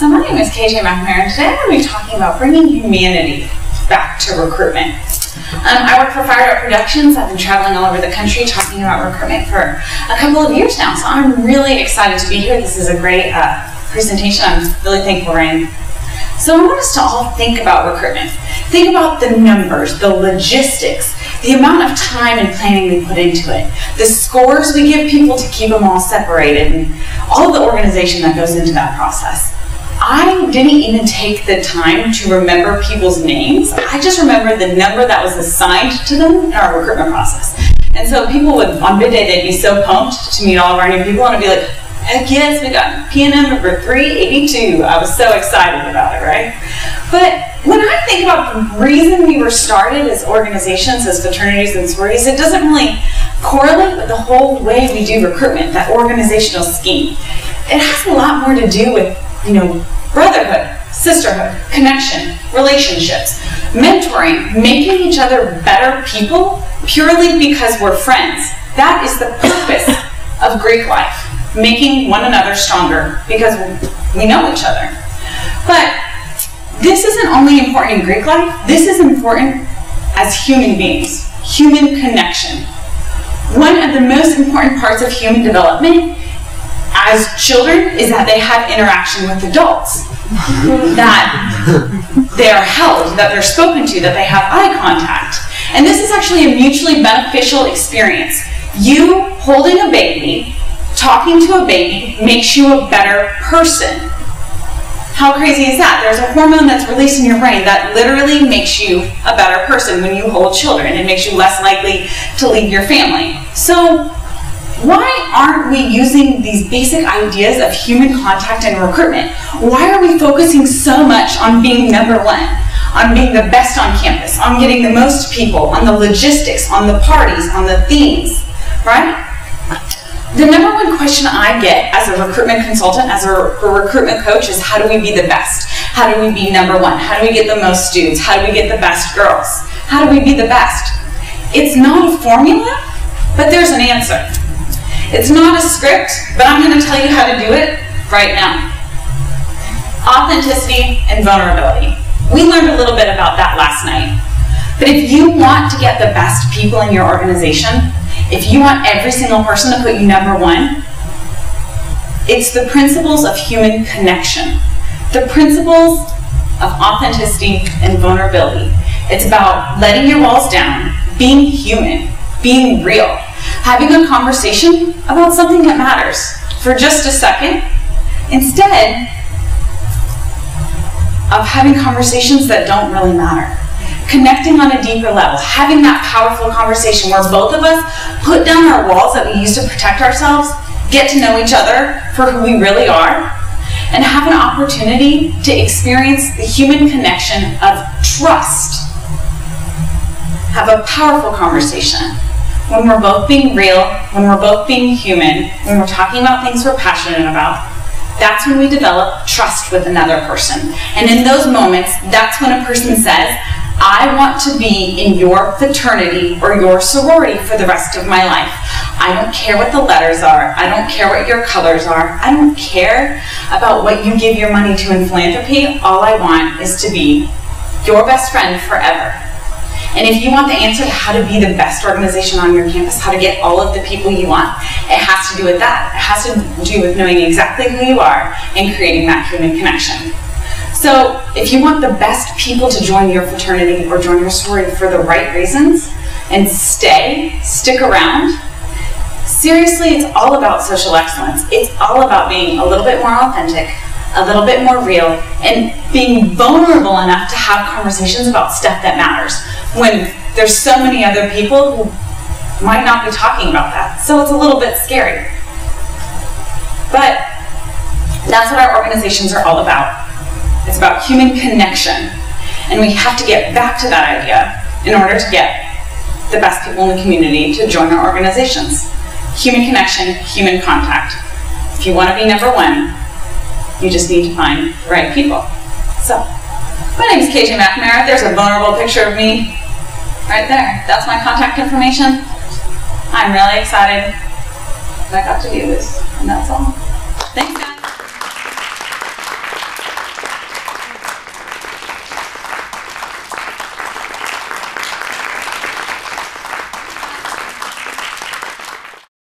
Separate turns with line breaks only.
So my name is McNamara, and today I'm going to be talking about bringing humanity back to recruitment. I work for Phired Productions. I've been traveling all over the country talking about recruitment for a couple of years now, so I'm really excited to be here. This is a great presentation. I'm really thankful we're in. So I want us to all think about recruitment. Think about the numbers, the logistics, the amount of time and planning we put into it, the scores we give people to keep them all separated, and all of the organization that goes into that process. I didn't even take the time to remember people's names. I just remembered the number that was assigned to them in our recruitment process. And so people would, on bid day, they'd be so pumped to meet all of our new people, and I'd be like, heck yes, we got P&M number 382. I was so excited about it, right? But when I think about the reason we were started as organizations, as fraternities and sororities, it doesn't really correlate with the whole way we do recruitment, that organizational scheme. It has a lot more to do with, brotherhood, sisterhood, connection, relationships, mentoring, making each other better people purely because we're friends. That is the purpose of Greek life, making one another stronger because we know each other. But this isn't only important in Greek life, this is important as human beings, human connection. One of the most important parts of human development as children is that they have interaction with adults, that they are held, that they're spoken to, that they have eye contact. And this is actually a mutually beneficial experience. You holding a baby, talking to a baby, makes you a better person. How crazy is that? There's a hormone that's released in your brain that literally makes you a better person when you hold children. It makes you less likely to leave your family. So why aren't we using these basic ideas of human contact and recruitment? Why are we focusing so much on being number one, on being the best on campus, on getting the most people, on the logistics, on the parties, on the themes, right? The number one question I get as a recruitment consultant, as a recruitment coach, is how do we be the best? How do we be number one? How do we get the most students? How do we get the best girls? How do we be the best? It's not a formula, but there's an answer. It's not a script, but I'm going to tell you how to do it right now. Authenticity and vulnerability. We learned a little bit about that last night. But if you want to get the best people in your organization, if you want every single person to put you number one, it's the principles of human connection. The principles of authenticity and vulnerability. It's about letting your walls down, being human, being real, having a conversation about something that matters for just a second, instead of having conversations that don't really matter. Connecting on a deeper level, having that powerful conversation where both of us put down our walls that we use to protect ourselves, get to know each other for who we really are, and have an opportunity to experience the human connection of trust. Have a powerful conversation when we're both being real, when we're both being human, when we're talking about things we're passionate about. That's when we develop trust with another person. And in those moments, that's when a person says, I want to be in your fraternity or your sorority for the rest of my life. I don't care what the letters are. I don't care what your colors are. I don't care about what you give your money to in philanthropy. All I want is to be your best friend forever. And if you want the answer to how to be the best organization on your campus, how to get all of the people you want, it has to do with that. It has to do with knowing exactly who you are and creating that human connection. So if you want the best people to join your fraternity or join your sorority for the right reasons and stick around, seriously, it's all about social excellence. It's all about being a little bit more authentic, a little bit more real, and being vulnerable enough to have conversations about stuff that matters when there's so many other people who might not be talking about that. So it's a little bit scary. But that's what our organizations are all about. It's about human connection. And we have to get back to that idea in order to get the best people in the community to join our organizations. Human connection, human contact. If you want to be number one, you just need to find the right people. So, my name is McNamara. There's a vulnerable picture of me right there. That's my contact information. I'm really excited that I got to do this, and that's all.